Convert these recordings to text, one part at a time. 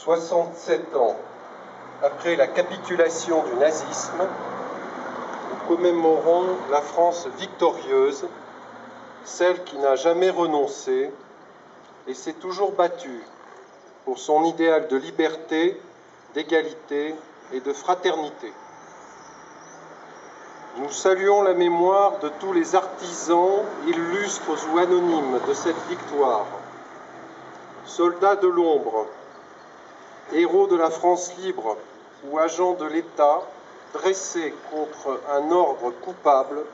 67 ans après la capitulation du nazisme, nous commémorons la France victorieuse, celle qui n'a jamais renoncé et s'est toujours battue pour son idéal de liberté, d'égalité et de fraternité. Nous saluons la mémoire de tous les artisans, illustres ou anonymes de cette victoire, soldats de l'ombre, héros de la France libre ou agents de l'État dressés contre un ordre coupable,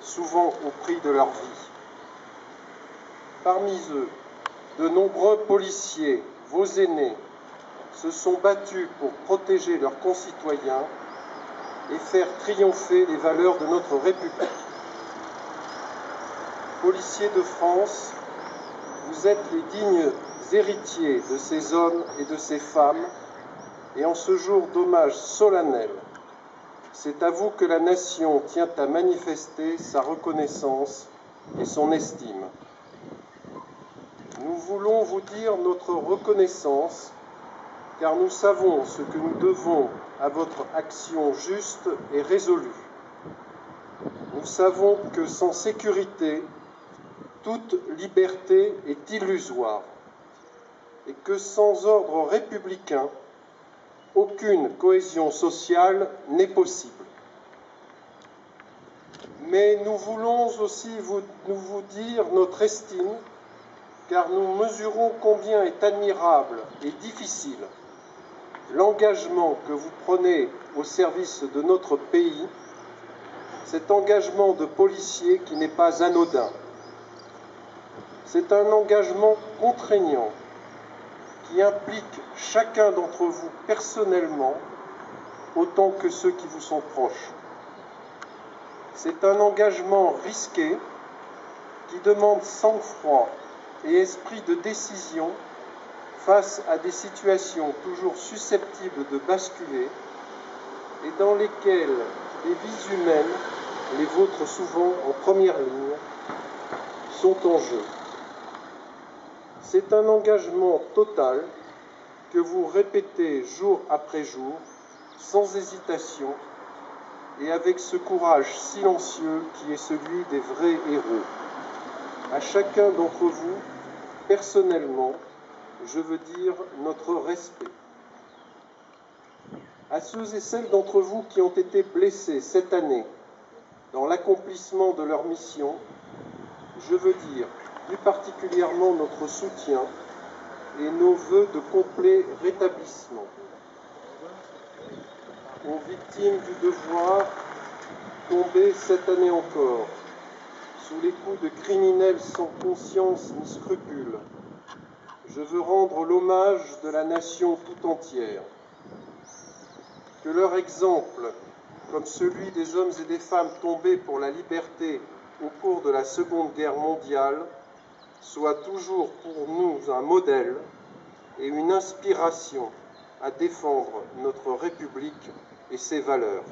souvent au prix de leur vie. Parmi eux, de nombreux policiers, vos aînés, se sont battus pour protéger leurs concitoyens et faire triompher les valeurs de notre République. Policiers de France, vous êtes les dignes héritiers de ces hommes et de ces femmes, et en ce jour d'hommage solennel, c'est à vous que la nation tient à manifester sa reconnaissance et son estime. Nous voulons vous dire notre reconnaissance, car nous savons ce que nous devons à votre action juste et résolue. Nous savons que sans sécurité, toute liberté est illusoire, et que sans ordre républicain, aucune cohésion sociale n'est possible. Mais nous voulons aussi vous dire notre estime, car nous mesurons combien est admirable et difficile l'engagement que vous prenez au service de notre pays, cet engagement de policier qui n'est pas anodin. C'est un engagement contraignant qui implique chacun d'entre vous personnellement autant que ceux qui vous sont proches. C'est un engagement risqué qui demande sang-froid et esprit de décision face à des situations toujours susceptibles de basculer et dans lesquelles les vies humaines, les vôtres souvent en première ligne, sont en jeu. C'est un engagement total que vous répétez jour après jour, sans hésitation, et avec ce courage silencieux qui est celui des vrais héros. À chacun d'entre vous, personnellement, je veux dire notre respect. À ceux et celles d'entre vous qui ont été blessés cette année dans l'accomplissement de leur mission, je veux dire plus particulièrement notre soutien et nos vœux de complet rétablissement. Aux victimes du devoir tombées cette année encore sous les coups de criminels sans conscience ni scrupules, je veux rendre l'hommage de la nation tout entière. Que leur exemple, comme celui des hommes et des femmes tombés pour la liberté au cours de la Seconde Guerre mondiale, soit toujours pour nous un modèle et une inspiration à défendre notre République et ses valeurs.